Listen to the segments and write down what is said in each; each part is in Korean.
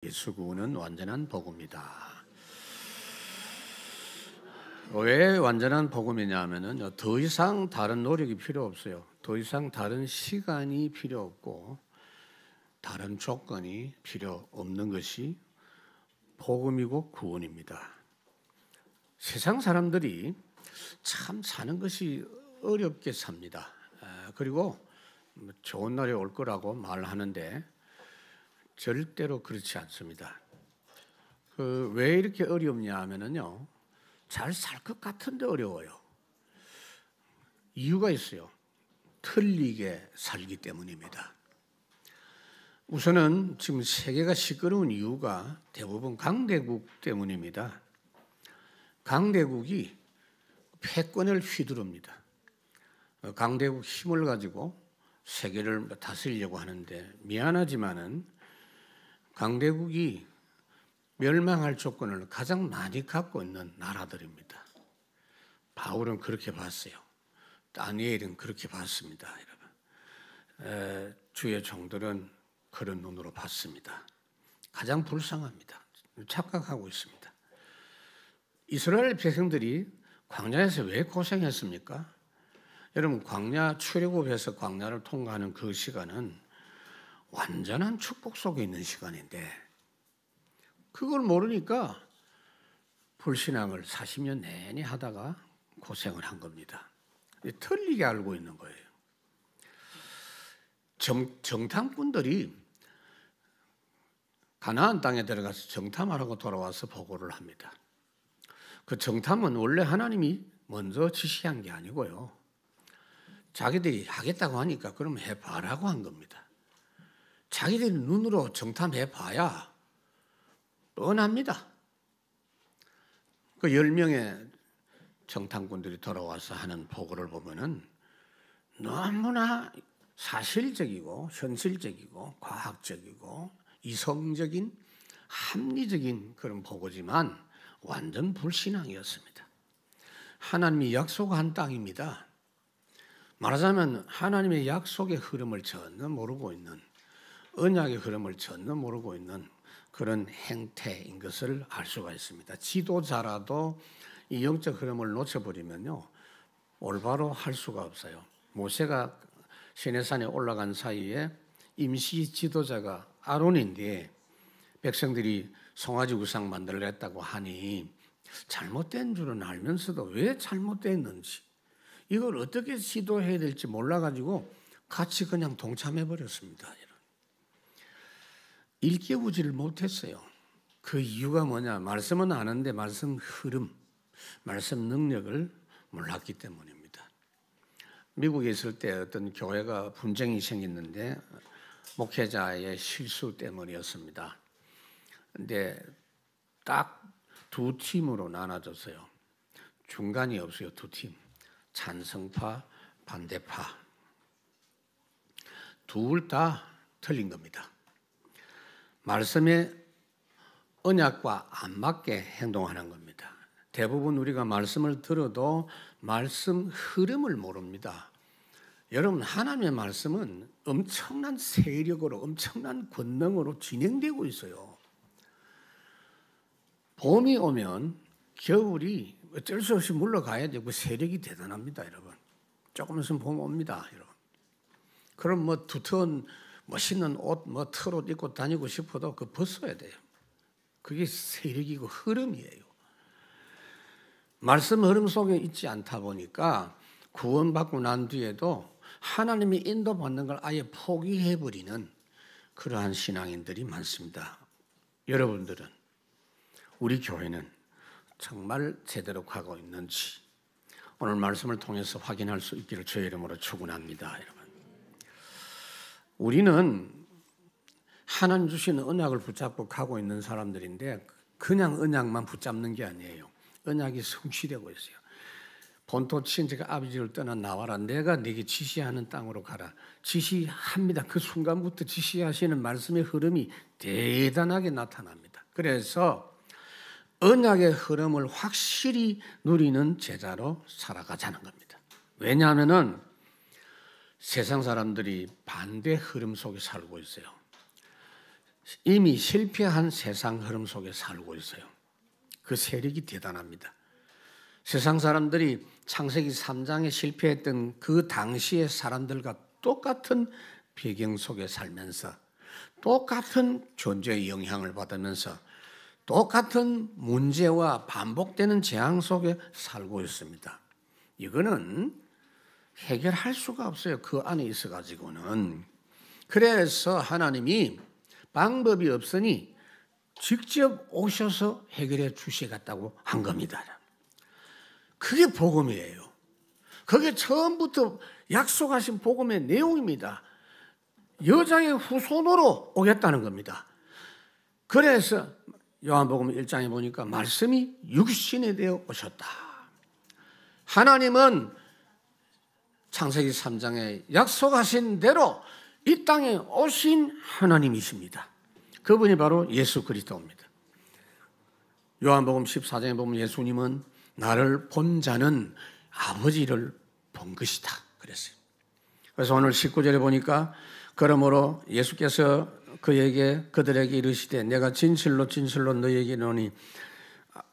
예수 구원은 완전한 복음이다. 왜 완전한 복음이냐 하면은 더 이상 다른 노력이 필요 없어요. 더 이상 다른 시간이 필요 없고 다른 조건이 필요 없는 것이 복음이고 구원입니다. 세상 사람들이 참 사는 것이 어렵게 삽니다. 그리고 좋은 날이 올 거라고 말하는데 절대로 그렇지 않습니다. 왜 이렇게 어렵냐 하면은요, 잘 살 것 같은데 어려워요. 이유가 있어요. 틀리게 살기 때문입니다. 우선은 지금 세계가 시끄러운 이유가 대부분 강대국 때문입니다. 강대국이 패권을 휘두릅니다. 강대국 힘을 가지고 세계를 다스리려고 하는데 미안하지만은 강대국이 멸망할 조건을 가장 많이 갖고 있는 나라들입니다. 바울은 그렇게 봤어요. 다니엘은 그렇게 봤습니다. 여러분. 주의 종들은 그런 눈으로 봤습니다. 가장 불쌍합니다. 착각하고 있습니다. 이스라엘 백성들이 광야에서 왜 고생했습니까? 여러분, 광야 출애굽에서 광야를 통과하는 그 시간은 완전한 축복 속에 있는 시간인데 그걸 모르니까 불신앙을 40년 내내 하다가 고생을 한 겁니다. 틀리게 알고 있는 거예요. 정탐꾼들이 가나안 땅에 들어가서 정탐하라고 돌아와서 보고를 합니다. 그 정탐은 원래 하나님이 먼저 지시한 게 아니고요. 자기들이 하겠다고 하니까 그럼 해봐라고 한 겁니다. 자기들이 눈으로 정탐해 봐야 뻔합니다. 그 10명의 정탐꾼들이 돌아와서 하는 보고를 보면은 너무나 사실적이고 현실적이고 과학적이고 이성적인 합리적인 그런 보고지만 완전 불신앙이었습니다. 하나님이 약속한 땅입니다. 말하자면 하나님의 약속의 흐름을 전혀 모르고 있는, 언약의 흐름을 전혀 모르고 있는 그런 행태인 것을 알 수가 있습니다. 지도자라도 이 영적 흐름을 놓쳐버리면요, 올바로 할 수가 없어요. 모세가 시내산에 올라간 사이에 임시 지도자가 아론인데 백성들이 송아지 우상 만들겠다고 하니 잘못된 줄은 알면서도 왜 잘못됐는지 이걸 어떻게 지도해야 될지 몰라가지고 같이 그냥 동참해버렸습니다. 일깨우지를 못했어요. 그 이유가 뭐냐? 말씀은 아는데 말씀 흐름, 말씀 능력을 몰랐기 때문입니다. 미국에 있을 때 어떤 교회가 분쟁이 생겼는데 목회자의 실수 때문이었습니다. 근데 딱 두 팀으로 나눠졌어요. 중간이 없어요. 두 팀. 찬성파, 반대파. 둘 다 틀린 겁니다. 말씀의 언약과 안 맞게 행동하는 겁니다. 대부분 우리가 말씀을 들어도 말씀 흐름을 모릅니다. 여러분, 하나님의 말씀은 엄청난 세력으로, 엄청난 권능으로 진행되고 있어요. 봄이 오면 겨울이 어쩔 수 없이 물러가야 되고 세력이 대단합니다, 여러분. 조금 있으면 봄 옵니다, 여러분. 그럼 두터운 멋있는 옷, 털옷 입고 다니고 싶어도 그거 벗어야 돼요. 그게 세력이고 흐름이에요. 말씀 흐름 속에 있지 않다 보니까 구원받고 난 뒤에도 하나님이 인도받는 걸 아예 포기해버리는 그러한 신앙인들이 많습니다. 여러분들은, 우리 교회는 정말 제대로 가고 있는지 오늘 말씀을 통해서 확인할 수 있기를 주의 이름으로 축원합니다. 여러분, 우리는 하나님 주시는 언약을 붙잡고 가고 있는 사람들인데 그냥 언약만 붙잡는 게 아니에요. 언약이 성취되고 있어요. 본토 친척 아버지를 떠나 나와라. 내가 네게 지시하는 땅으로 가라. 지시합니다. 그 순간부터 지시하시는 말씀의 흐름이 대단하게 나타납니다. 그래서 언약의 흐름을 확실히 누리는 제자로 살아가자는 겁니다. 왜냐하면은 세상 사람들이 반대 흐름 속에 살고 있어요. 이미 실패한 세상 흐름 속에 살고 있어요. 그 세력이 대단합니다. 세상 사람들이 창세기 3장에 실패했던 그 당시의 사람들과 똑같은 배경 속에 살면서 똑같은 존재의 영향을 받으면서 똑같은 문제와 반복되는 재앙 속에 살고 있습니다. 이거는 해결할 수가 없어요. 그 안에 있어가지고는. 그래서 하나님이 방법이 없으니 직접 오셔서 해결해 주시겠다고 한 겁니다. 그게 복음이에요. 그게 처음부터 약속하신 복음의 내용입니다. 여자의 후손으로 오겠다는 겁니다. 그래서 요한복음 1장에 보니까 말씀이 육신이 되어 오셨다. 하나님은 창세기 3장에 약속하신 대로 이 땅에 오신 하나님이십니다. 그분이 바로 예수 그리스도입니다. 요한복음 14장에 보면 예수님은 나를 본 자는 아버지를 본 것이다 그랬어요. 그래서 오늘 19절에 보니까 그러므로 예수께서 그들에게 이르시되 내가 진실로 진실로 너희에게 이르노니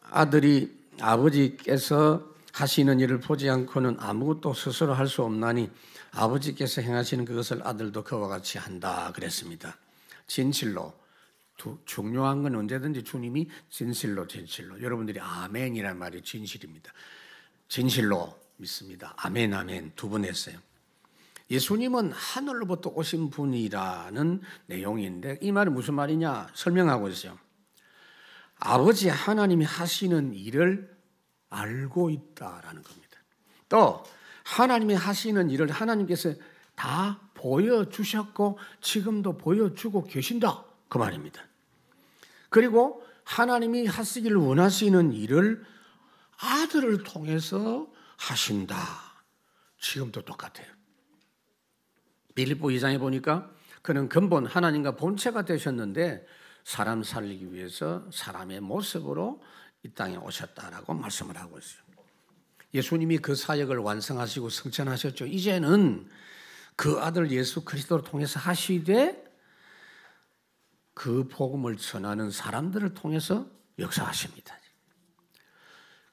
아들이 아버지께서 하시는 일을 보지 않고는 아무것도 스스로 할 수 없나니 아버지께서 행하시는 그것을 아들도 그와 같이 한다 그랬습니다. 진실로 중요한 건 언제든지 주님이 진실로 진실로 여러분들이 아멘이란 말이 진실입니다. 진실로 믿습니다. 아멘 아멘 두 번 했어요. 예수님은 하늘로부터 오신 분이라는 내용인데 이 말이 무슨 말이냐 설명하고 있어요. 아버지 하나님이 하시는 일을 알고 있다라는 겁니다. 또 하나님이 하시는 일을 하나님께서 다 보여주셨고 지금도 보여주고 계신다 그 말입니다. 그리고 하나님이 하시기를 원하시는 일을 아들을 통해서 하신다. 지금도 똑같아요. 빌립보 2장에 보니까 그는 근본 하나님과 본체가 되셨는데 사람 살리기 위해서 사람의 모습으로 이 땅에 오셨다라고 말씀을 하고 있어요. 예수님이 그 사역을 완성하시고 성천하셨죠. 이제는 그 아들 예수 그리스도를 통해서 하시되 그 복음을 전하는 사람들을 통해서 역사하십니다.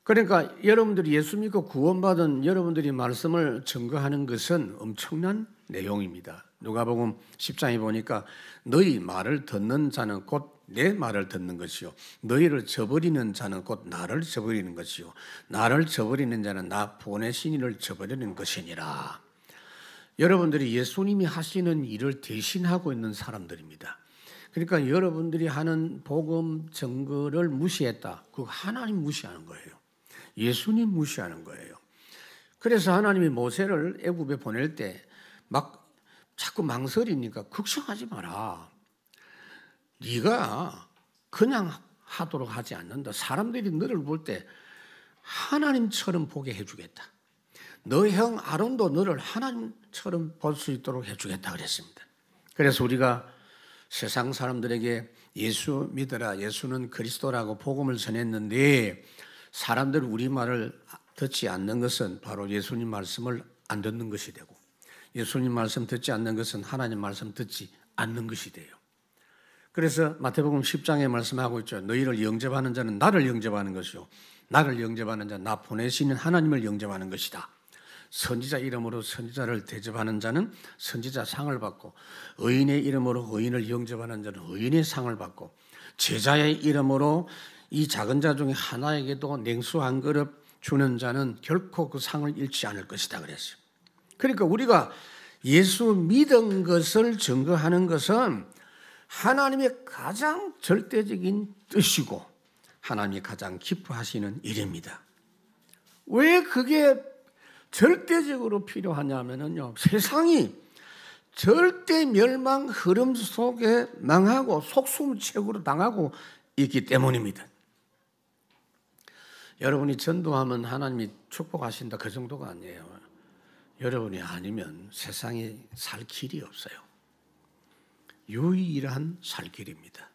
그러니까 여러분들이 예수 믿고 구원받은 여러분들이 말씀을 증거하는 것은 엄청난 내용입니다. 누가복음 10장에 보니까 너희 말을 듣는 자는 곧 내 말을 듣는 것이요 너희를 저버리는 자는 곧 나를 저버리는 것이요 나를 저버리는 자는 나 보내신 이를 저버리는 것이니라. 여러분들이 예수님이 하시는 일을 대신하고 있는 사람들입니다. 그러니까 여러분들이 하는 복음 증거를 무시했다. 그거 하나님 무시하는 거예요. 예수님 무시하는 거예요. 그래서 하나님이 모세를 애굽에 보낼 때 막 자꾸 망설이니까 걱정하지 마라. 네가 그냥 하도록 하지 않는다. 사람들이 너를 볼 때 하나님처럼 보게 해주겠다. 너의 형 아론도 너를 하나님처럼 볼 수 있도록 해주겠다 그랬습니다. 그래서 우리가 세상 사람들에게 예수 믿어라. 예수는 그리스도라고 복음을 전했는데 사람들 우리 말을 듣지 않는 것은 바로 예수님 말씀을 안 듣는 것이 되고 예수님 말씀 듣지 않는 것은 하나님 말씀 듣지 않는 것이 돼요. 그래서 마태복음 10장에 말씀하고 있죠. 너희를 영접하는 자는 나를 영접하는 것이요 나를 영접하는 자는 나 보내시는 하나님을 영접하는 것이다. 선지자 이름으로 선지자를 대접하는 자는 선지자 상을 받고 의인의 이름으로 의인을 영접하는 자는 의인의 상을 받고 제자의 이름으로 이 작은 자 중에 하나에게도 냉수 한 그릇 주는 자는 결코 그 상을 잃지 않을 것이다 그랬어요. 그러니까 우리가 예수 믿은 것을 증거하는 것은 하나님의 가장 절대적인 뜻이고 하나님이 가장 기뻐하시는 일입니다. 왜 그게 절대적으로 필요하냐면요. 세상이 절대 멸망 흐름 속에 망하고 속수무책으로 당하고 있기 때문입니다. 여러분이 전도하면 하나님이 축복하신다 그 정도가 아니에요. 여러분이 아니면 세상에 살 길이 없어요. 유일한 살 길입니다.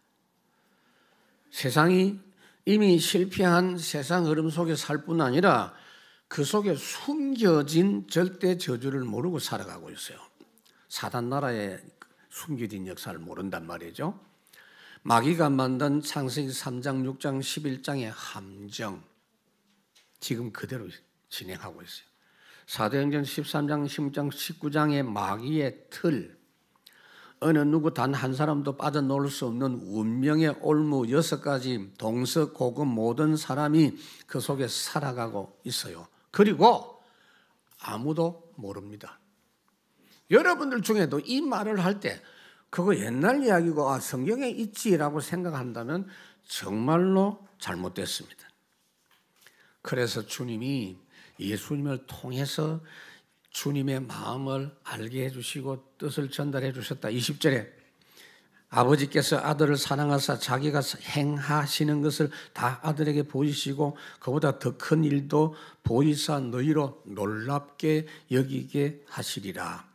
세상이 이미 실패한 세상 흐름 속에 살 뿐 아니라 그 속에 숨겨진 절대 저주를 모르고 살아가고 있어요. 사단 나라의 숨겨진 역사를 모른단 말이죠. 마귀가 만든 창세기 3장, 6장, 11장의 함정 지금 그대로 진행하고 있어요. 사도행전 13장, 16장, 19장의 마귀의 틀, 어느 누구 단 한 사람도 빠져나올 수 없는 운명의 올무 6가지 동서고금 모든 사람이 그 속에 살아가고 있어요. 그리고 아무도 모릅니다. 여러분들 중에도 이 말을 할 때 그거 옛날 이야기고 성경에 있지라고 생각한다면 정말로 잘못됐습니다. 그래서 주님이 예수님을 통해서 주님의 마음을 알게 해주시고 뜻을 전달해 주셨다. 20절에 아버지께서 아들을 사랑하사 자기가 행하시는 것을 다 아들에게 보이시고 그보다 더 큰 일도 보이사 너희로 놀랍게 여기게 하시리라.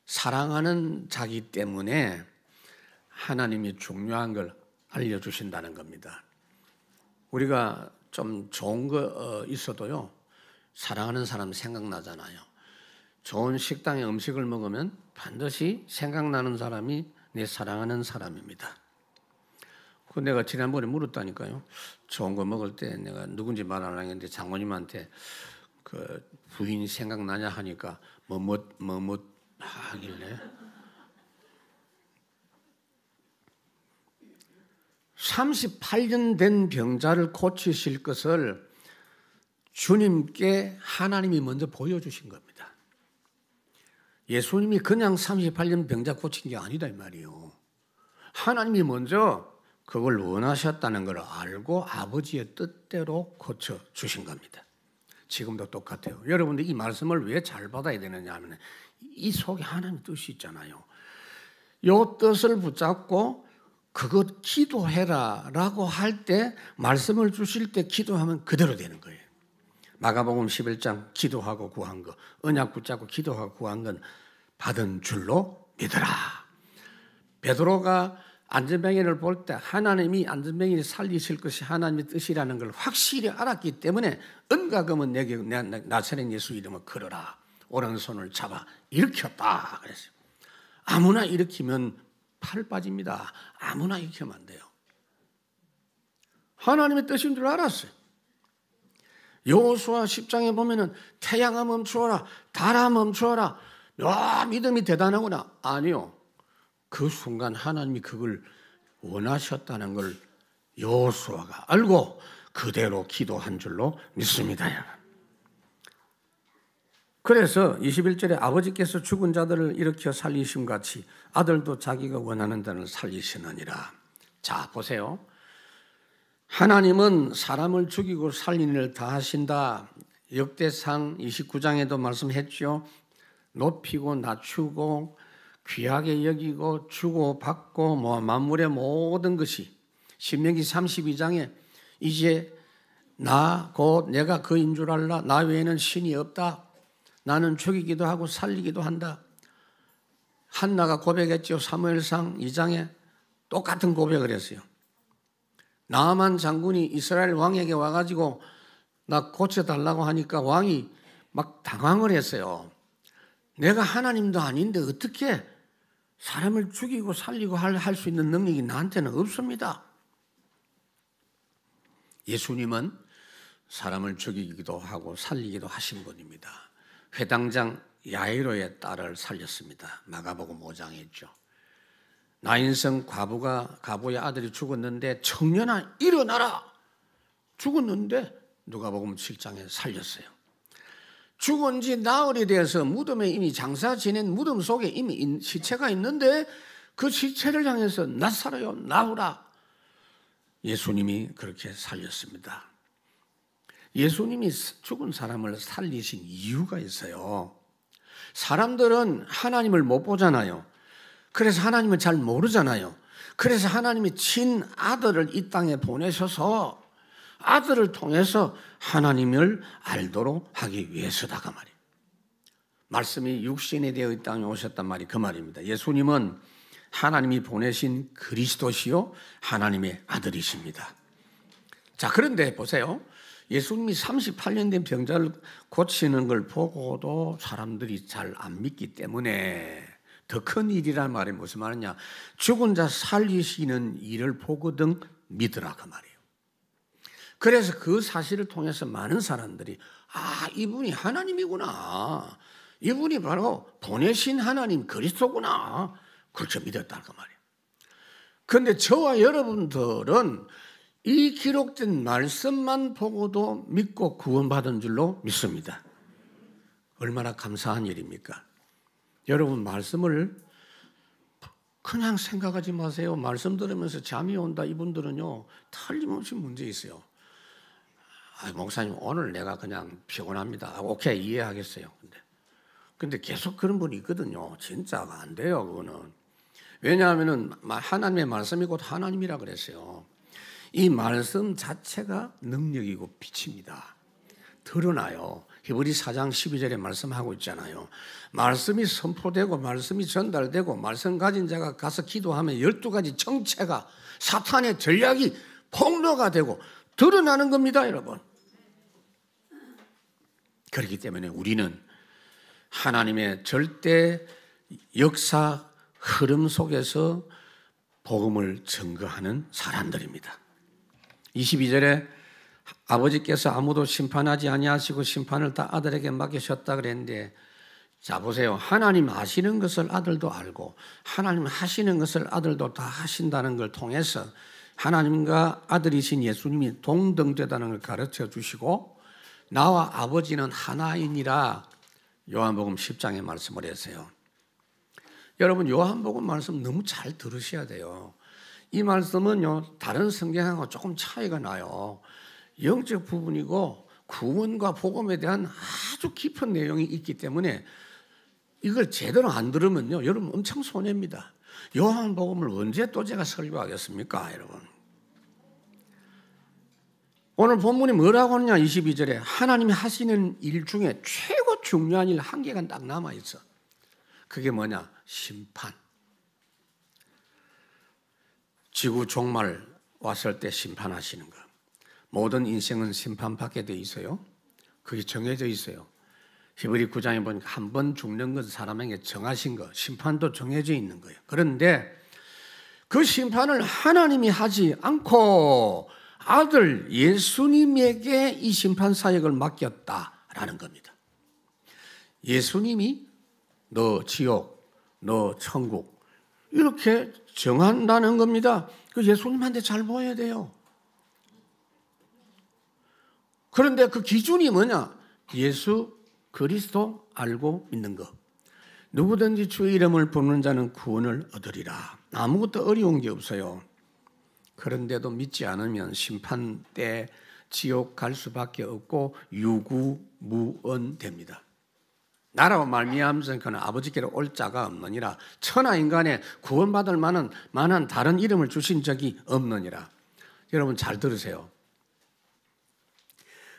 사랑하는 자기 때문에 하나님이 중요한 걸 알려주신다는 겁니다. 우리가 좀 좋은 거 있어도요, 사랑하는 사람 생각나잖아요. 좋은 식당에 음식을 먹으면 반드시 생각나는 사람이 내 사랑하는 사람입니다. 그 내가 지난번에 물었다니까요. 좋은 거 먹을 때 내가 누군지 말 안 하겠는데 장모님한테 그 부인이 생각나냐 하니까 뭐뭇 하길래 38년 된 병자를 고치실 것을 주님께 하나님이 먼저 보여주신 겁니다. 예수님이 그냥 38년 병자 고친 게 아니다 이 말이에요. 하나님이 먼저 그걸 원하셨다는 걸 알고 아버지의 뜻대로 고쳐주신 겁니다. 지금도 똑같아요. 여러분들 이 말씀을 왜 잘 받아야 되느냐 하면 이 속에 하나님의 뜻이 있잖아요. 이 뜻을 붙잡고 그것 기도해라 라고 할 때 말씀을 주실 때 기도하면 그대로 되는 거예요. 마가복음 11장 기도하고 구한 거, 언약 붙잡고 기도하고 구한 건 받은 줄로 믿어라. 베드로가 안전병이를 볼 때 하나님이 안전병이를 살리실 것이 하나님의 뜻이라는 걸 확실히 알았기 때문에 은가금은 내게 나사렛 예수 이름을 걸어라. 오른손을 잡아 일으켰다 그랬어요. 아무나 일으키면 팔 빠집니다. 아무나 일으키면 안 돼요. 하나님의 뜻인 줄 알았어요. 여호수아 10장에 보면은 태양아 멈추어라, 달아 멈추어라. 야, 믿음이 대단하구나. 아니요. 그 순간 하나님이 그걸 원하셨다는 걸 여호수아가 알고 그대로 기도한 줄로 믿습니다. 그래서 21절에 아버지께서 죽은 자들을 일으켜 살리심 같이 아들도 자기가 원하는 자를 살리시느니라. 자, 보세요. 하나님은 사람을 죽이고 살리는 일을 다 하신다. 역대상 29장에도 말씀했죠. 높이고 낮추고 귀하게 여기고 주고 받고 만물의 모든 것이. 신명기 32장에 이제 나 곧 내가 그인 줄 알라. 나 외에는 신이 없다. 나는 죽이기도 하고 살리기도 한다. 한나가 고백했죠. 사무엘상 2장에 똑같은 고백을 했어요. 나아만 장군이 이스라엘 왕에게 와가지고 나 고쳐달라고 하니까 왕이 막 당황을 했어요. 내가 하나님도 아닌데 어떻게 사람을 죽이고 살리고 할 수 있는 능력이 나한테는 없습니다. 예수님은 사람을 죽이기도 하고 살리기도 하신 분입니다. 회당장 야이로의 딸을 살렸습니다. 마가복음 5장에 있죠. 나인성 과부의 아들이 죽었는데 청년아 일어나라. 죽었는데 누가복음 7장에 살렸어요. 죽은 지 나흘이 되어서 무덤에 이미 장사 지낸 무덤 속에 이미 시체가 있는데 그 시체를 향해서 나사로요 나오라. 예수님이 그렇게 살렸습니다. 예수님이 죽은 사람을 살리신 이유가 있어요. 사람들은 하나님을 못 보잖아요. 그래서 하나님을 잘 모르잖아요. 그래서 하나님이 친아들을 이 땅에 보내셔서 아들을 통해서 하나님을 알도록 하기 위해서다가 말이에요. 말씀이 육신이 되어 이 땅에 오셨단 말이 그 말입니다. 예수님은 하나님이 보내신 그리스도시요 하나님의 아들이십니다. 자, 그런데 보세요. 예수님이 38년 된 병자를 고치는 걸 보고도 사람들이 잘 안 믿기 때문에 더 큰 일이란 말이 무슨 말이냐? 죽은 자 살리시는 일을 보거든 믿으라 그 말이에요. 그래서 그 사실을 통해서 많은 사람들이 이분이 하나님이구나. 이분이 바로 보내신 하나님 그리스도구나. 그렇게 믿었다 그 말이에요. 그런데 저와 여러분들은 이 기록된 말씀만 보고도 믿고 구원받은 줄로 믿습니다. 얼마나 감사한 일입니까? 여러분 말씀을 그냥 생각하지 마세요. 말씀 들으면서 잠이 온다 이분들은요 틀림없이 문제 있어요. 목사님 오늘 내가 그냥 피곤합니다. 오케이 이해하겠어요. 근데 계속 그런 분이 있거든요. 진짜가 안 돼요 그거는. 왜냐하면은 하나님의 말씀이 곧 하나님이라 그랬어요. 이 말씀 자체가 능력이고 빛입니다. 드러나요. 히브리 4장 12절에 말씀하고 있잖아요. 말씀이 선포되고 말씀이 전달되고 말씀 가진 자가 가서 기도하면 12가지 정체가 사탄의 전략이 폭로가 되고 드러나는 겁니다 여러분. 그렇기 때문에 우리는 하나님의 절대 역사 흐름 속에서 복음을 증거하는 사람들입니다. 22절에 아버지께서 아무도 심판하지 아니하시고 심판을 다 아들에게 맡기셨다 그랬는데, 자 보세요. 하나님 아시는 것을 아들도 알고 하나님 하시는 것을 아들도 다 하신다는 걸 통해서 하나님과 아들이신 예수님이 동등되다는 걸 가르쳐 주시고 나와 아버지는 하나이니라 요한복음 10장에 말씀을 했어요. 여러분 요한복음 말씀 너무 잘 들으셔야 돼요. 이 말씀은요 다른 성경하고 조금 차이가 나요. 영적 부분이고 구원과 복음에 대한 아주 깊은 내용이 있기 때문에 이걸 제대로 안 들으면요 여러분 엄청 손해입니다. 요한복음을 언제 또 제가 설교하겠습니까 여러분. 오늘 본문이 뭐라고 하느냐 22절에 하나님이 하시는 일 중에 최고 중요한 일 한 개가 딱 남아있어. 그게 뭐냐? 심판. 지구 종말 왔을 때 심판하시는 거. 모든 인생은 심판받게 돼 있어요. 그게 정해져 있어요. 히브리 9장에 보니까 한 번 죽는 건 사람에게 정하신 거, 심판도 정해져 있는 거예요. 그런데 그 심판을 하나님이 하지 않고 아들 예수님에게 이 심판 사역을 맡겼다라는 겁니다. 예수님이 너 지옥, 너 천국 이렇게 정한다는 겁니다. 그 예수님한테 잘 보여야 돼요. 그런데 그 기준이 뭐냐? 예수 그리스도 알고 믿는 것. 누구든지 주의 이름을 부르는 자는 구원을 얻으리라. 아무것도 어려운 게 없어요. 그런데도 믿지 않으면 심판 때 지옥 갈 수밖에 없고 유구무원 됩니다. 나라와 말미암아서 그는 아버지께로 올 자가 없느니라. 천하 인간에 구원받을 만한 다른 이름을 주신 적이 없느니라. 여러분 잘 들으세요.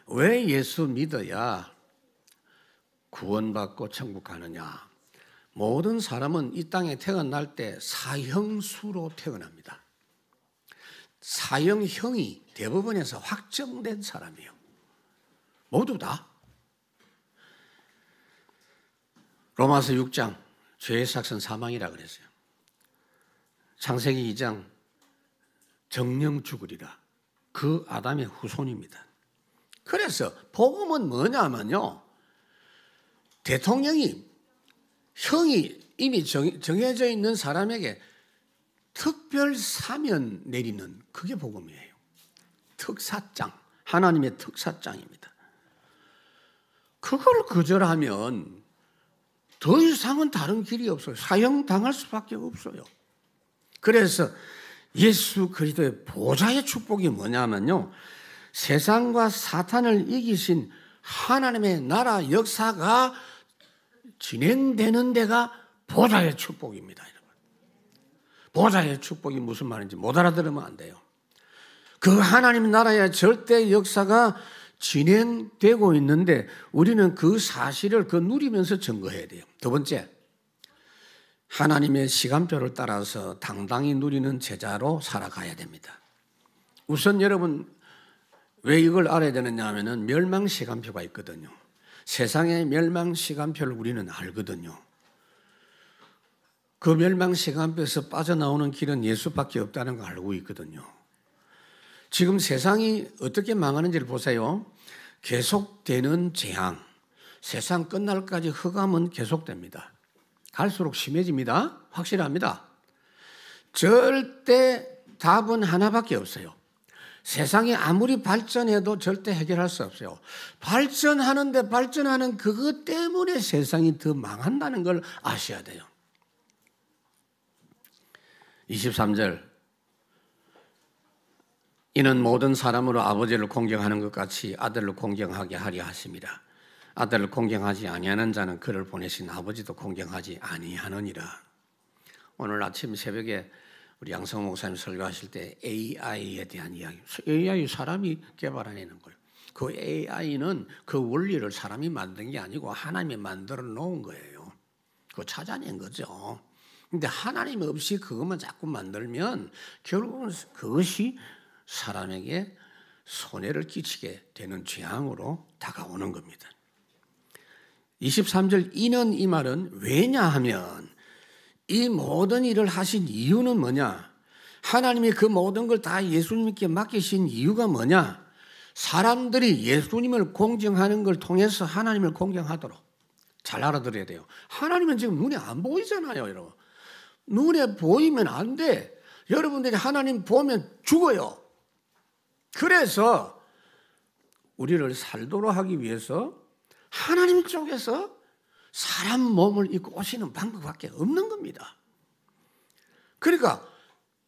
왜 예수 믿어야 구원받고 천국 가느냐? 모든 사람은 이 땅에 태어날 때 사형수로 태어납니다. 사형형이 대법원에서 확정된 사람이에요. 모두 다. 로마서 6장 죄의 삭은 사망이라 그랬어요. 창세기 2장 정령 죽으리라. 그 아담의 후손입니다. 그래서 복음은 뭐냐면요. 대통령이 형이 이미 정해져 있는 사람에게 특별 사면 내리는 그게 복음이에요. 특사장, 하나님의 특사장입니다. 그걸 거절하면 더 이상은 다른 길이 없어요. 사형당할 수밖에 없어요. 그래서 예수 그리스도의 보좌의 축복이 뭐냐면요. 세상과 사탄을 이기신 하나님의 나라 역사가 진행되는 데가 보좌의 축복입니다. 여러분. 보좌의 축복이 무슨 말인지 못 알아들으면 안 돼요. 그 하나님 나라의 절대 역사가 진행되고 있는데 우리는 그 사실을 누리면서 증거해야 돼요. 두 번째, 하나님의 시간표를 따라서 당당히 누리는 제자로 살아가야 됩니다. 우선 여러분 왜 이걸 알아야 되느냐 하면은 멸망 시간표가 있거든요. 세상의 멸망 시간표를 우리는 알거든요. 그 멸망 시간표에서 빠져나오는 길은 예수밖에 없다는 걸 알고 있거든요. 지금 세상이 어떻게 망하는지를 보세요. 계속되는 재앙, 세상 끝날까지 흑암은 계속됩니다. 갈수록 심해집니다. 확실합니다. 절대 답은 하나밖에 없어요. 세상이 아무리 발전해도 절대 해결할 수 없어요. 발전하는데 발전하는 그것 때문에 세상이 더 망한다는 걸 아셔야 돼요. 23절, 이는 모든 사람으로 아버지를 공경하는 것 같이 아들을 공경하게 하려 하십니다. 아들을 공경하지 아니하는 자는 그를 보내신 아버지도 공경하지 아니하느니라. 오늘 아침 새벽에 우리 양성 목사님 설교하실 때 AI에 대한 이야기. AI 사람이 개발해내는 거예요. 그 AI는 그 원리를 사람이 만든 게 아니고 하나님이 만들어 놓은 거예요. 그거 찾아낸 거죠. 근데 하나님 없이 그것만 자꾸 만들면 결국은 그것이 사람에게 손해를 끼치게 되는 재앙으로 다가오는 겁니다. 23절 이는 이 말은 왜냐하면 이 모든 일을 하신 이유는 뭐냐? 하나님이 그 모든 걸 다 예수님께 맡기신 이유가 뭐냐? 사람들이 예수님을 공경하는 걸 통해서 하나님을 공경하도록. 잘 알아들어야 돼요. 하나님은 지금 눈에 안 보이잖아요, 여러분. 눈에 보이면 안 돼. 여러분들이 하나님 보면 죽어요. 그래서 우리를 살도록 하기 위해서 하나님 쪽에서 사람 몸을 입고 오시는 방법밖에 없는 겁니다. 그러니까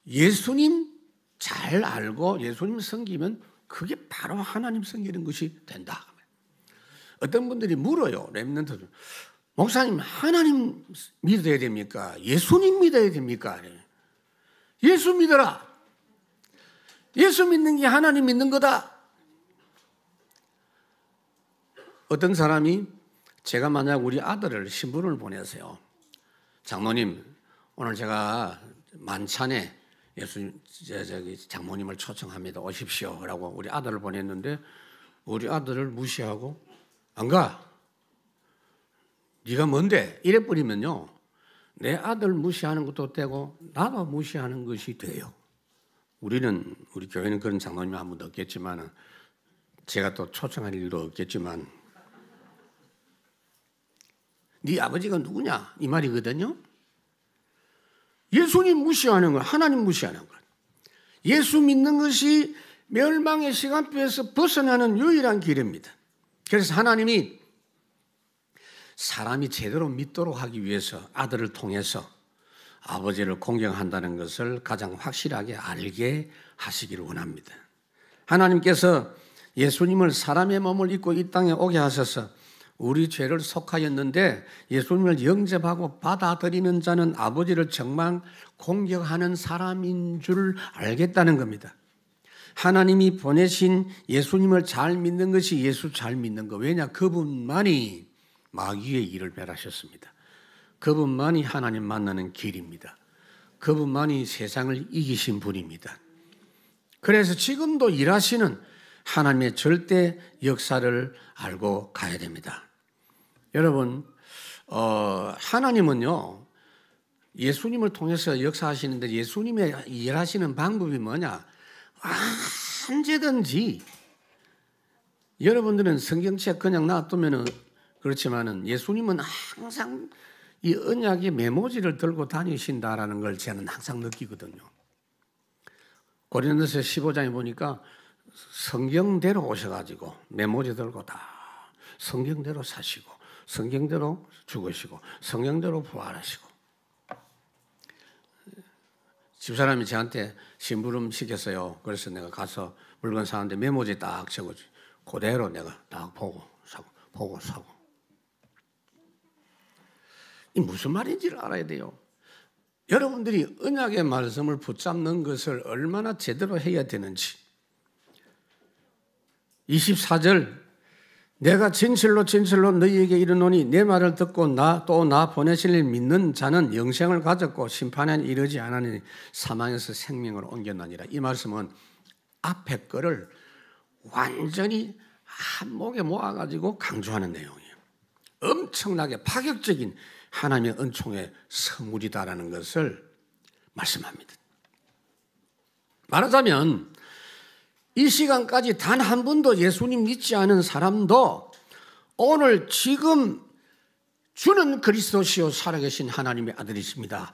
예수님 잘 알고 예수님 섬기면 그게 바로 하나님 섬기는 것이 된다. 어떤 분들이 물어요. 렘넌트 목사님 하나님 믿어야 됩니까? 예수님 믿어야 됩니까? 예수 믿어라. 예수 믿는 게 하나님 믿는 거다. 어떤 사람이 제가 만약 우리 아들을 신부를 보내세요. 장모님 오늘 제가 만찬에 장모님을 초청합니다. 오십시오 라고 우리 아들을 보냈는데 우리 아들을 무시하고 안 가. 네가 뭔데? 이래 버리면요. 내 아들 무시하는 것도 되고 나도 무시하는 것이 돼요. 우리 교회는 그런 장로님이 한 번도 없겠지만 제가 또 초청할 일도 없겠지만 네 아버지가 누구냐? 이 말이거든요. 예수님 무시하는 거, 하나님 무시하는 것. 예수 믿는 것이 멸망의 시간표에서 벗어나는 유일한 길입니다. 그래서 하나님이 사람이 제대로 믿도록 하기 위해서 아들을 통해서 아버지를 공경한다는 것을 가장 확실하게 알게 하시기를 원합니다. 하나님께서 예수님을 사람의 몸을 입고 이 땅에 오게 하셔서 우리 죄를 속하였는데 예수님을 영접하고 받아들이는 자는 아버지를 정말 공경하는 사람인 줄 알겠다는 겁니다. 하나님이 보내신 예수님을 잘 믿는 것이 예수 잘 믿는 거. 왜냐? 그분만이 마귀의 일을 멸하셨습니다. 그분만이 하나님 만나는 길입니다. 그분만이 세상을 이기신 분입니다. 그래서 지금도 일하시는 하나님의 절대 역사를 알고 가야 됩니다. 여러분, 하나님은요, 예수님을 통해서 역사하시는데 예수님의 일하시는 방법이 뭐냐? 언제든지 여러분들은 성경책 그냥 놔두면은 그렇지만은 예수님은 항상 이 언약의 메모지를 들고 다니신다라는 걸 저는 항상 느끼거든요. 고린도서 15장에 보니까 성경대로 오셔가지고 메모지 들고 다 성경대로 사시고 성경대로 죽으시고 성경대로 부활하시고 집사람이 저한테 심부름 시켰어요. 그래서 내가 가서 물건 사는데 메모지 딱 적어줘. 그대로 내가 딱 보고 사고. 이 무슨 말인지를 알아야 돼요. 여러분들이 언약의 말씀을 붙잡는 것을 얼마나 제대로 해야 되는지. 24절 내가 진실로 너희에게 이르노니 내 말을 듣고 나 보내실 일 믿는 자는 영생을 가졌고 심판에 이르지 않으니 사망에서 생명으로 옮겨나니라. 이 말씀은 앞에 거를 완전히 한 목에 모아가지고 강조하는 내용이에요. 엄청나게 파격적인 하나님의 은총의 선물이다라는 것을 말씀합니다. 말하자면 이 시간까지 단 한 번도 예수님 믿지 않은 사람도 오늘 지금 주는 그리스도시요 살아계신 하나님의 아들이십니다.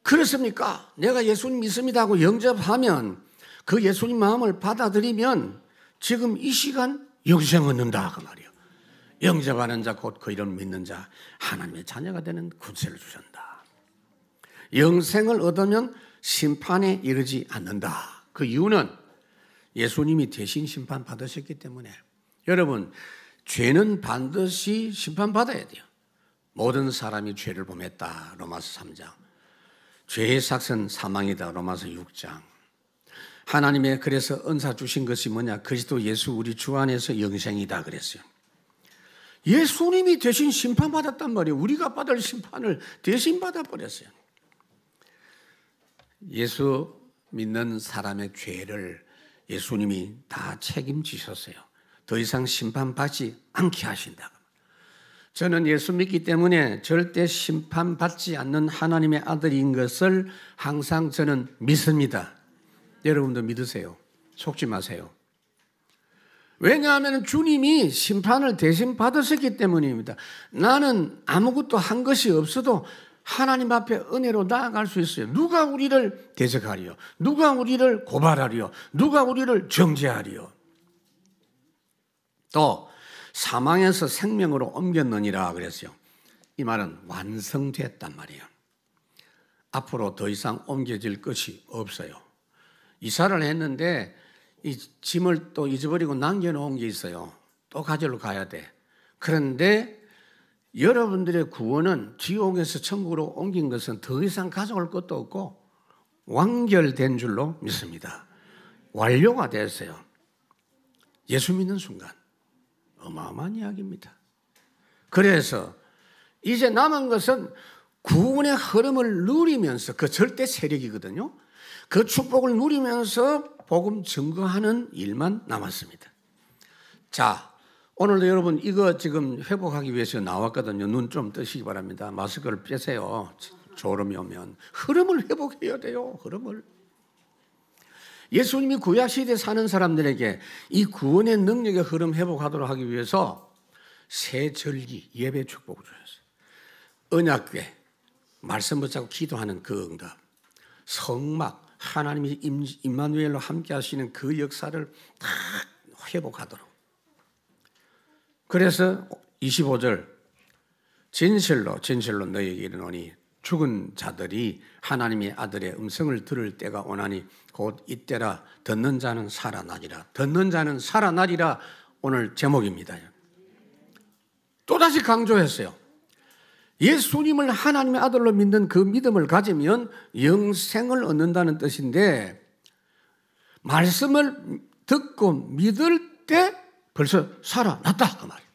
그렇습니까? 내가 예수님 믿습니다 하고 영접하면 그 예수님 마음을 받아들이면 지금 이 시간 영생 얻는다 그 말이에요. 영접하는 자 곧 그 이름 믿는 자 하나님의 자녀가 되는 권세를 주신다. 영생을 얻으면 심판에 이르지 않는다. 그 이유는 예수님이 대신 심판 받으셨기 때문에. 여러분, 죄는 반드시 심판받아야 돼요. 모든 사람이 죄를 범했다. 로마서 3장. 죄의 삭은 사망이다. 로마서 6장. 하나님의 그래서 은사 주신 것이 뭐냐? 그리스도 예수 우리 주 안에서 영생이다 그랬어요. 예수님이 대신 심판받았단 말이에요. 우리가 받을 심판을 대신 받아버렸어요. 예수 믿는 사람의 죄를 예수님이 다 책임지셨어요. 더 이상 심판받지 않게 하신다. 저는 예수 믿기 때문에 절대 심판받지 않는 하나님의 아들인 것을 항상 저는 믿습니다. 여러분도 믿으세요. 속지 마세요. 왜냐하면 주님이 심판을 대신 받으셨기 때문입니다. 나는 아무것도 한 것이 없어도 하나님 앞에 은혜로 나아갈 수 있어요. 누가 우리를 대적하리요? 누가 우리를 고발하리요? 누가 우리를 정죄하리요? 또 사망에서 생명으로 옮겼느니라 그랬어요. 이 말은 완성됐단 말이에요. 앞으로 더 이상 옮겨질 것이 없어요. 이사를 했는데 이 짐을 또 잊어버리고 남겨놓은 게 있어요. 또 가지러 가야 돼. 그런데 여러분들의 구원은 지옥에서 천국으로 옮긴 것은 더 이상 가져올 것도 없고 완결된 줄로 믿습니다. 완료가 됐어요. 예수 믿는 순간 어마어마한 이야기입니다. 그래서 이제 남은 것은 구원의 흐름을 누리면서 그 절대 세력이거든요. 그 축복을 누리면서 복음 증거하는 일만 남았습니다. 자, 오늘도 여러분 이거 지금 회복하기 위해서 나왔거든요. 눈 좀 뜨시기 바랍니다. 마스크를 빼세요. 졸음이 오면. 흐름을 회복해야 돼요. 흐름을. 예수님이 구약시대에 사는 사람들에게 이 구원의 능력의 흐름 회복하도록 하기 위해서 새 절기 예배 축복을 주셨어요. 언약궤, 말씀 붙잡고 기도하는 그 응답, 성막, 하나님이 임마누엘로 함께 하시는 그 역사를 다 회복하도록. 그래서 25절 진실로 너희에게 이르노니 죽은 자들이 하나님의 아들의 음성을 들을 때가 오나니 곧 이때라 듣는 자는 살아나리라. 듣는 자는 살아나리라 오늘 제목입니다. 또다시 강조했어요. 예수님을 하나님의 아들로 믿는 그 믿음을 가지면 영생을 얻는다는 뜻인데 말씀을 듣고 믿을 때 벌써 살아났다 그 말이에요.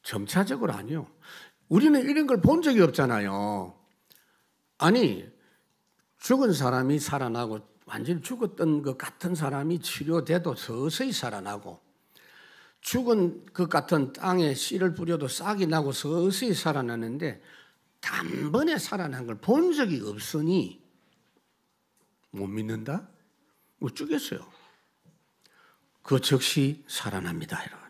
점차적으로 아니요. 우리는 이런 걸 본 적이 없잖아요. 아니 죽은 사람이 살아나고 완전히 죽었던 것 같은 사람이 치료돼도 서서히 살아나고 죽은 것 같은 땅에 씨를 뿌려도 싹이 나고 서서히 살아나는데 단번에 살아난 걸 본 적이 없으니 못 믿는다? 어쩌겠어요. 그 즉시 살아납니다. 여러분.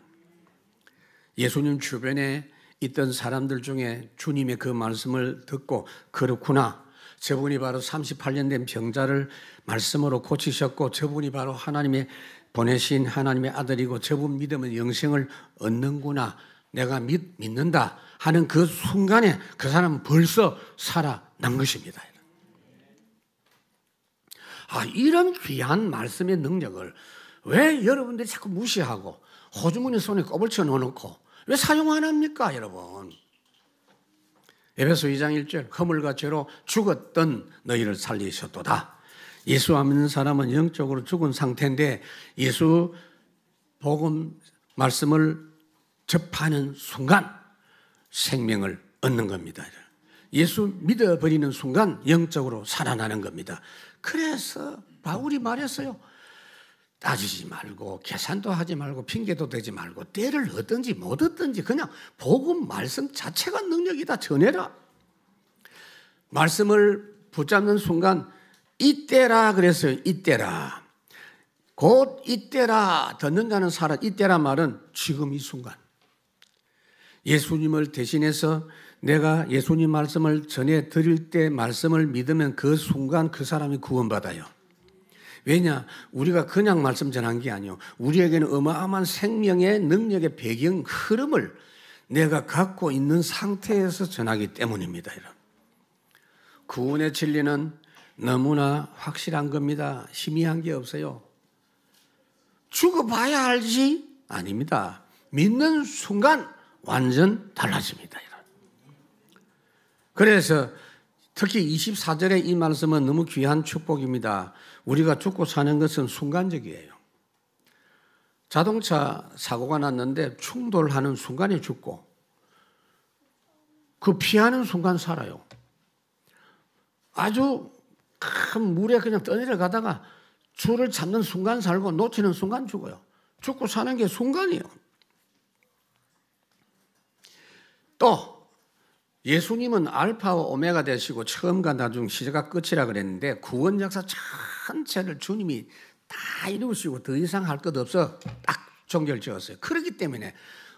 예수님 주변에 있던 사람들 중에 주님의 그 말씀을 듣고 그렇구나. 저분이 바로 38년 된 병자를 말씀으로 고치셨고 저분이 바로 하나님의 보내신 하나님의 아들이고 저분 믿으면 영생을 얻는구나. 내가 믿는다 하는 그 순간에 그 사람은 벌써 살아난 것입니다. 이런 귀한 말씀의 능력을 왜 여러분들이 자꾸 무시하고 호주머니 손에 꼬불쳐 넣어놓고 왜 사용 안 합니까, 여러분? 에베소 2장 1절 허물과 죄로 죽었던 너희를 살리셨도다. 예수 안 믿는 사람은 영적으로 죽은 상태인데 예수 복음 말씀을 접하는 순간 생명을 얻는 겁니다. 예수 믿어버리는 순간 영적으로 살아나는 겁니다. 그래서 바울이 말했어요. 따지지 말고 계산도 하지 말고 핑계도 대지 말고 때를 얻든지 못 얻든지 그냥 복음 말씀 자체가 능력이다. 전해라. 말씀을 붙잡는 순간 이때라 그랬어요. 이때라. 곧 이때라. 듣는 자는 살아. 이때라 말은 지금 이 순간. 예수님을 대신해서 내가 예수님 말씀을 전해 드릴 때 말씀을 믿으면 그 순간 그 사람이 구원받아요. 왜냐? 우리가 그냥 말씀 전한 게 아니에요. 우리에게는 어마어마한 생명의 능력의 배경 흐름을 내가 갖고 있는 상태에서 전하기 때문입니다. 여러분. 구원의 진리는 너무나 확실한 겁니다. 희미한 게 없어요. 죽어봐야 알지? 아닙니다. 믿는 순간 완전 달라집니다. 여러분. 그래서 특히 24절의 이 말씀은 너무 귀한 축복입니다. 우리가 죽고 사는 것은 순간적이에요. 자동차 사고가 났는데 충돌하는 순간에 죽고 그 피하는 순간 살아요. 아주 큰 물에 그냥 떠내려가다가 줄을 잡는 순간 살고 놓치는 순간 죽어요. 죽고 사는 게 순간이에요. 또 예수님은 알파와 오메가 되시고 처음과 나중 시작과 끝이라 그랬는데 구원 역사 전체를 주님이 다 이루시고 더 이상 할 것 없어 딱 종결 지었어요. 그렇기 때문에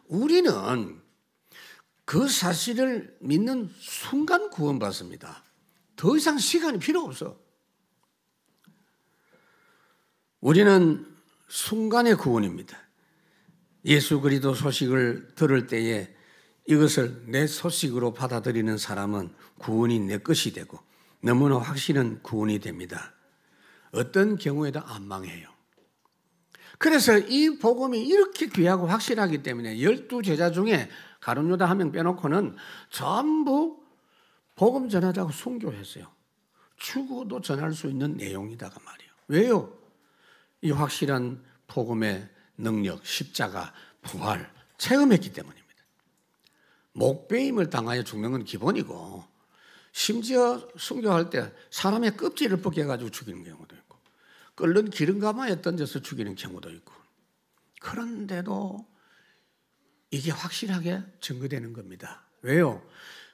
우리는 그 사실을 믿는 순간 구원받습니다. 더 이상 시간이 필요 없어. 우리는 순간의 구원입니다. 예수 그리스도 소식을 들을 때에 이것을 내 소식으로 받아들이는 사람은 구원이 내 것이 되고 너무나 확실한 구원이 됩니다. 어떤 경우에도 안 망해요. 그래서 이 복음이 이렇게 귀하고 확실하기 때문에 12제자 중에 가룟 유다 1명 빼놓고는 전부 복음 전하자고 순교했어요. 죽어도 전할 수 있는 내용이다가 말이에요. 왜요? 이 확실한 복음의 능력, 십자가, 부활 체험했기 때문입니다. 목베임을 당하여 죽는 건 기본이고 심지어 순교할 때 사람의 껍질을 벗겨가지고 죽이는 경우도 있고 끓는 기름 가마에 던져서 죽이는 경우도 있고 그런데도 이게 확실하게 증거되는 겁니다. 왜요?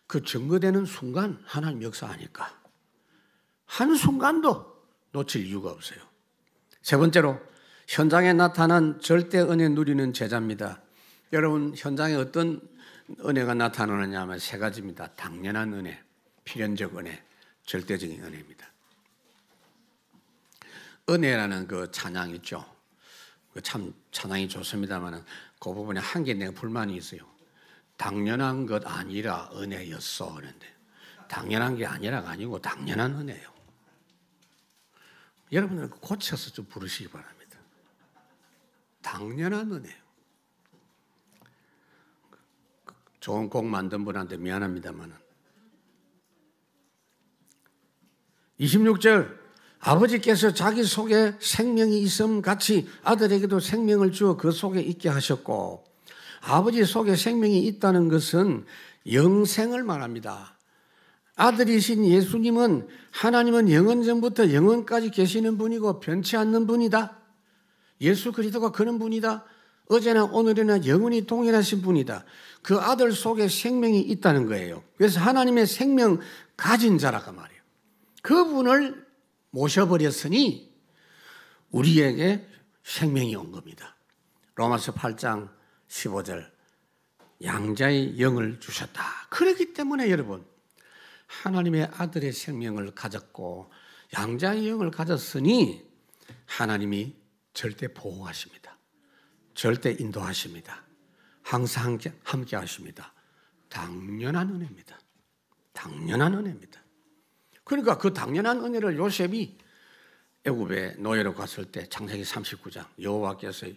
그 증거되는 순간 하나님 역사하니까 한순간도 놓칠 이유가 없어요. 세 번째로 현장에 나타난 절대 은혜 누리는 제자입니다. 여러분 현장에 어떤 은혜가 나타나느냐 하면 세 가지입니다. 당연한 은혜, 필연적 은혜, 절대적인 은혜입니다. 은혜라는 그 찬양 있죠. 참 찬양이 좋습니다만 그 부분에 한 개 내가 불만이 있어요. 당연한 것 아니라 은혜였어 하는데 당연한 게 아니라가 아니고 당연한 은혜예요. 여러분들 고쳐서 좀 부르시기 바랍니다. 당연한 은혜예요. 좋은 곡 만든 분한테 미안합니다만 26절 아버지께서 자기 속에 생명이 있음 같이 아들에게도 생명을 주어 그 속에 있게 하셨고 아버지 속에 생명이 있다는 것은 영생을 말합니다. 아들이신 예수님은 하나님은 영원 전부터 영원까지 계시는 분이고 변치 않는 분이다. 예수 그리스도가 그런 분이다. 어제나 오늘이나 영원히 동일하신 분이다. 그 아들 속에 생명이 있다는 거예요. 그래서 하나님의 생명 가진 자라고 말이에요. 그분을 모셔버렸으니 우리에게 생명이 온 겁니다. 로마서 8장 15절 양자의 영을 주셨다. 그렇기 때문에 여러분 하나님의 아들의 생명을 가졌고 양자의 영을 가졌으니 하나님이 절대 보호하십니다. 절대 인도하십니다. 항상 함께 하십니다. 당연한 은혜입니다. 당연한 은혜입니다. 그러니까 그 당연한 은혜를 요셉이 애굽에 노예로 갔을 때 창세기 39장 여호와께서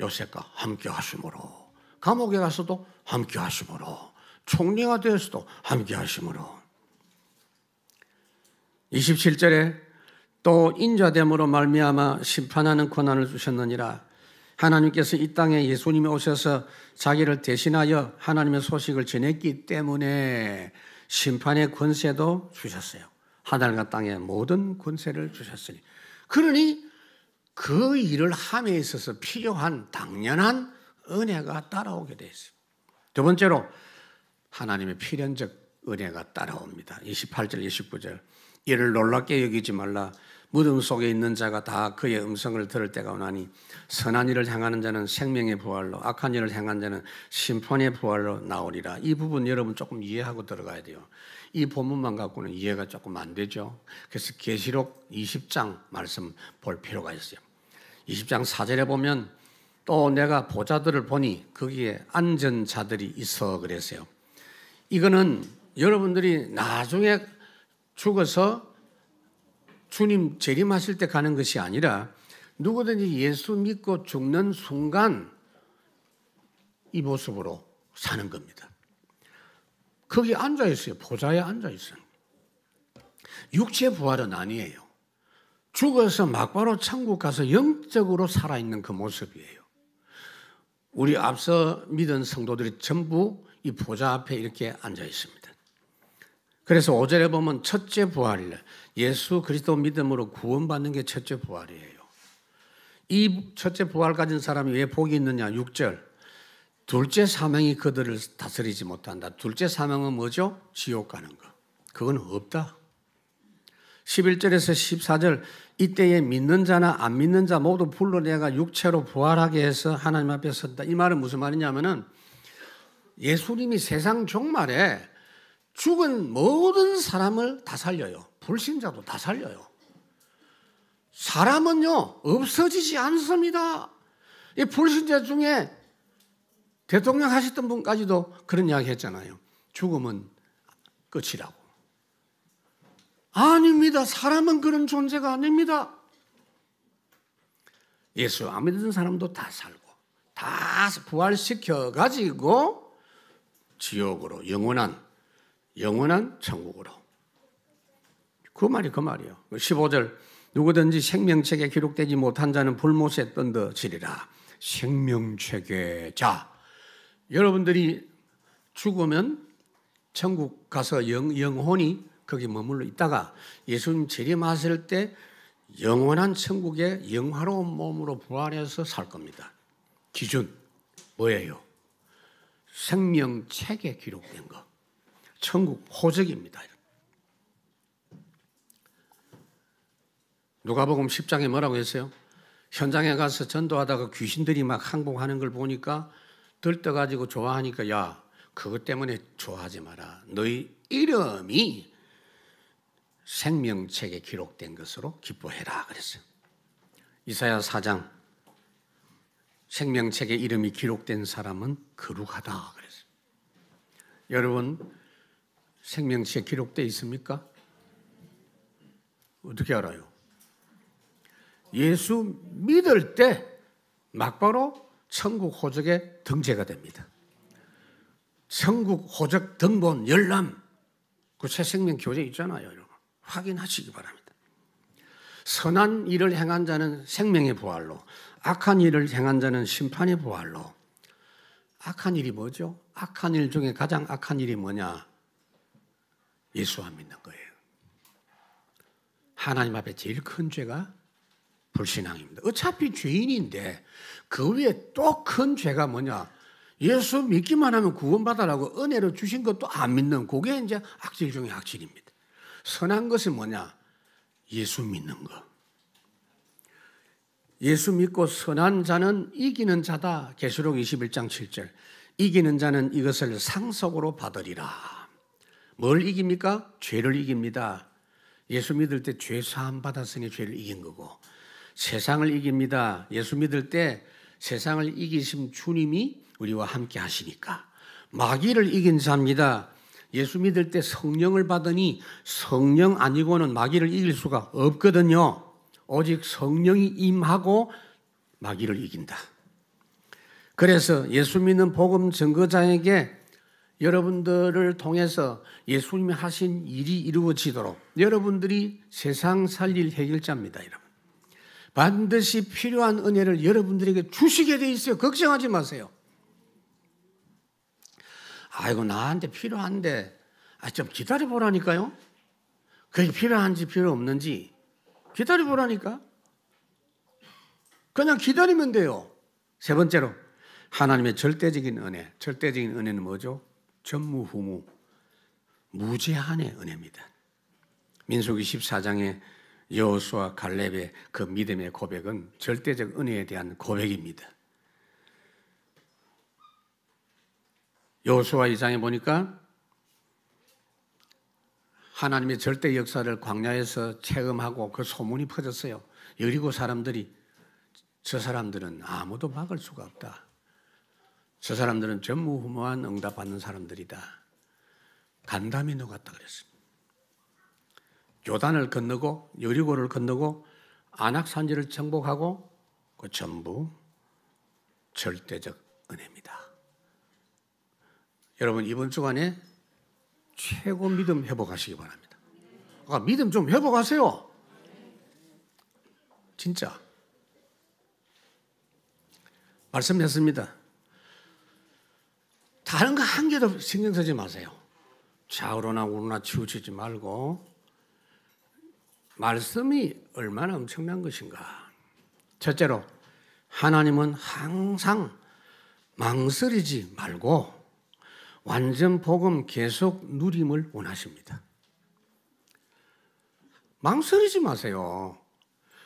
요셉과 함께 하심으로 감옥에 가서도 함께 하심으로 총리가 되어서도 함께 하심으로 27절에 또 인자됨으로 말미암아 심판하는 권한을 주셨느니라. 하나님께서 이 땅에 예수님이 오셔서 자기를 대신하여 하나님의 소식을 전했기 때문에 심판의 권세도 주셨어요. 하늘과 땅의 모든 권세를 주셨으니 그러니 그 일을 함에 있어서 필요한 당연한 은혜가 따라오게 돼 있어요. 두 번째로 하나님의 필연적 은혜가 따라옵니다. 28절, 29절. 이를 놀랍게 여기지 말라. 무덤 속에 있는 자가 다 그의 음성을 들을 때가 오나니 선한 일을 행하는 자는 생명의 부활로 악한 일을 행한 자는 심판의 부활로 나오리라. 이 부분 여러분 조금 이해하고 들어가야 돼요. 이 본문만 갖고는 이해가 조금 안 되죠. 그래서 계시록 20장 말씀 볼 필요가 있어요. 20장 4절에 보면 또 내가 보좌들을 보니 거기에 앉은 자들이 있어 그랬어요. 이거는 여러분들이 나중에 죽어서 주님 재림하실 때 가는 것이 아니라 누구든지 예수 믿고 죽는 순간 이 모습으로 사는 겁니다. 거기 앉아 있어요. 보좌에 앉아 있어요. 육체 부활은 아니에요. 죽어서 막바로 천국 가서 영적으로 살아있는 그 모습이에요. 우리 앞서 믿은 성도들이 전부 이 보좌 앞에 이렇게 앉아 있습니다. 그래서 5절에 보면 첫째 부활이래. 예수 그리스도 믿음으로 구원받는 게 첫째 부활이에요. 이 첫째 부활 가진 사람이 왜 복이 있느냐? 6절. 둘째 사명이 그들을 다스리지 못한다. 둘째 사명은 뭐죠? 지옥 가는 거. 그건 없다. 11절에서 14절. 이때에 믿는 자나 안 믿는 자 모두 불러내가 육체로 부활하게 해서 하나님 앞에 선다. 이 말은 무슨 말이냐면은 예수님이 세상 종말에 죽은 모든 사람을 다 살려요. 불신자도 다 살려요. 사람은요 없어지지 않습니다. 이 불신자 중에 대통령 하셨던 분까지도 그런 이야기 했잖아요. 죽음은 끝이라고. 아닙니다. 사람은 그런 존재가 아닙니다. 예수 안 믿는 사람도 다 살고 다 부활시켜가지고 지옥으로 영원한 천국으로. 그 말이 그 말이에요. 15절. 누구든지 생명책에 기록되지 못한 자는 불못에 던져지리라. 생명책에. 자, 여러분들이 죽으면 천국 가서 영혼이 거기 머물러 있다가 예수님 재림하실 때 영원한 천국에 영화로운 몸으로 부활해서 살 겁니다. 기준 뭐예요? 생명책에 기록된 거. 천국 호적입니다. 누가복음 10장에 뭐라고 했어요? 현장에 가서 전도하다가 귀신들이 막 항복하는 걸 보니까 들떠가지고 좋아하니까 야, 그것 때문에 좋아하지 마라. 너희 이름이 생명책에 기록된 것으로 기뻐해라 그랬어요. 이사야 4장. 생명책에 이름이 기록된 사람은 거룩하다 그랬어요. 여러분 생명책에 기록되어 있습니까? 어떻게 알아요? 예수 믿을 때 막바로 천국 호적에 등재가 됩니다. 천국 호적 등본 열람 그 새 생명 교재 있잖아요. 여러분 확인하시기 바랍니다. 선한 일을 행한 자는 생명의 부활로, 악한 일을 행한 자는 심판의 부활로. 악한 일이 뭐죠? 악한 일 중에 가장 악한 일이 뭐냐? 예수 안 믿는 거예요. 하나님 앞에 제일 큰 죄가 불신앙입니다. 어차피 죄인인데 그 위에 또 큰 죄가 뭐냐? 예수 믿기만 하면 구원받아라고 은혜로 주신 것도 안 믿는, 그게 이제 악질 중에 악질입니다. 선한 것은 뭐냐? 예수 믿는 거. 예수 믿고 선한 자는 이기는 자다. 계시록 21장 7절. 이기는 자는 이것을 상속으로 받으리라. 뭘 이깁니까? 죄를 이깁니다. 예수 믿을 때 죄 사함 받았으니 죄를 이긴 거고, 세상을 이깁니다. 예수 믿을 때 세상을 이기신 주님이 우리와 함께 하시니까. 마귀를 이긴 자입니다. 예수 믿을 때 성령을 받으니 성령 아니고는 마귀를 이길 수가 없거든요. 오직 성령이 임하고 마귀를 이긴다. 그래서 예수 믿는 복음 증거자에게 여러분들을 통해서 예수님이 하신 일이 이루어지도록 여러분들이 세상 살릴 해결자입니다. 여러분. 반드시 필요한 은혜를 여러분들에게 주시게 돼 있어요. 걱정하지 마세요. 아이고 나한테 필요한데 좀 기다려보라니까요. 그게 필요한지 필요 없는지 기다려보라니까. 그냥 기다리면 돼요. 세 번째로 하나님의 절대적인 은혜. 절대적인 은혜는 뭐죠? 전무후무, 무제한의 은혜입니다. 민수기 14장의 여호수아 갈렙의 그 믿음의 고백은 절대적 은혜에 대한 고백입니다. 여호수아 2장에 보니까 하나님의 절대 역사를 광야에서 체험하고 그 소문이 퍼졌어요. 여리고 사람들이 저 사람들은 아무도 막을 수가 없다. 저 사람들은 전무후무한 응답받는 사람들이다. 간담이 녹았다 그랬습니다. 요단을 건너고 여리고를 건너고 안악산지를 정복하고 그 전부 절대적 은혜입니다. 여러분 이번 주간에 최고 믿음 회복하시기 바랍니다. 믿음 좀 회복하세요. 진짜. 말씀했습니다. 다른 거 한 개도 신경 쓰지 마세요. 좌우로나 우로나 치우치지 말고 말씀이 얼마나 엄청난 것인가. 첫째로 하나님은 항상 망설이지 말고 완전 복음 계속 누림을 원하십니다. 망설이지 마세요.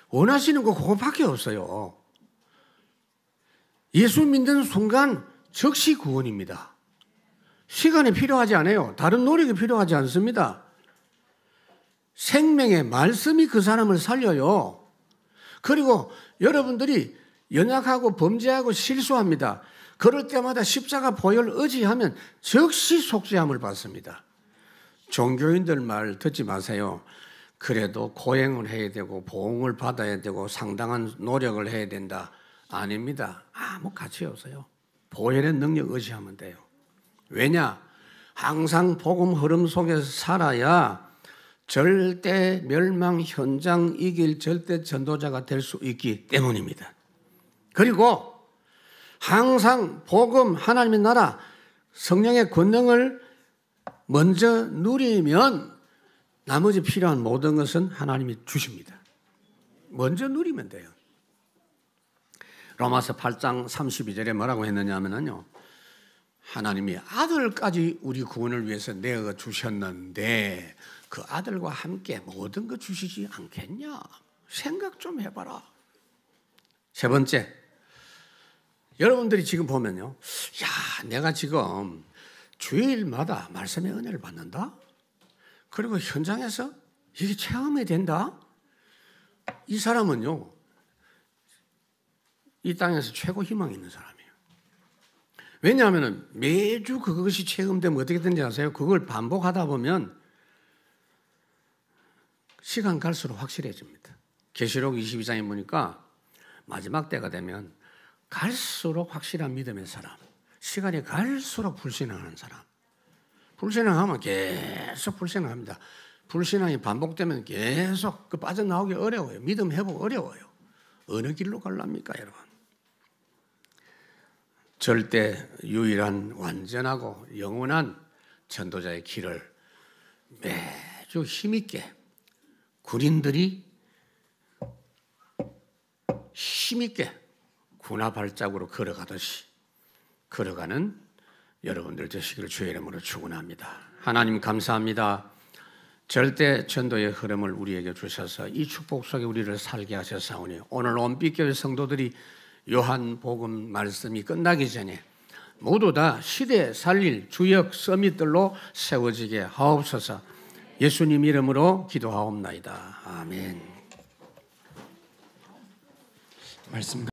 원하시는 거 그거밖에 없어요. 예수 믿는 순간 즉시 구원입니다. 시간이 필요하지 않아요. 다른 노력이 필요하지 않습니다. 생명의 말씀이 그 사람을 살려요. 그리고 여러분들이 연약하고 범죄하고 실수합니다. 그럴 때마다 십자가 보혈 의지하면 즉시 속죄함을 받습니다. 종교인들 말 듣지 마세요. 그래도 고행을 해야 되고 보응을 받아야 되고 상당한 노력을 해야 된다. 아닙니다. 아무 가치 없어요. 보혈의 능력 의지하면 돼요. 왜냐? 항상 복음 흐름 속에서 살아야 절대 멸망 현장 이길 절대 전도자가 될 수 있기 때문입니다. 그리고 항상 복음, 하나님의 나라, 성령의 권능을 먼저 누리면 나머지 필요한 모든 것은 하나님이 주십니다. 먼저 누리면 돼요. 로마서 8장 32절에 뭐라고 했느냐 하면요. 하나님이 아들까지 우리 구원을 위해서 내어 주셨는데 그 아들과 함께 모든 것 주시지 않겠냐? 생각 좀 해봐라. 세 번째, 여러분들이 지금 보면요. 야, 내가 지금 주일마다 말씀의 은혜를 받는다? 그리고 현장에서 이게 체험이 된다? 이 사람은요. 이 땅에서 최고 희망이 있는 사람이에요. 왜냐하면 매주 그것이 체험되면 어떻게 되는지 아세요? 그걸 반복하다 보면 시간 갈수록 확실해집니다. 계시록 22장에 보니까 마지막 때가 되면 갈수록 확실한 믿음의 사람, 시간이 갈수록 불신앙하는 사람, 불신앙하면 계속 불신앙합니다. 불신앙이 반복되면 계속 그 빠져나오기 어려워요. 믿음 회복 어려워요. 어느 길로 갈랍니까, 여러분? 절대 유일한 완전하고 영원한 전도자의 길을 매주 힘있게 군인들이 힘있게 군화 발자국으로 걸어가듯이 걸어가는 여러분들 되시기를 주의 이름으로 축원합니다. 하나님 감사합니다. 절대 전도의 흐름을 우리에게 주셔서 이 축복 속에 우리를 살게 하셨사오니 오늘 온빛교회 성도들이 요한복음 말씀이 끝나기 전에 모두 다 시대 살릴 주역 서밋들로 세워지게 하옵소서. 예수님 이름으로 기도하옵나이다. 아멘. 말씀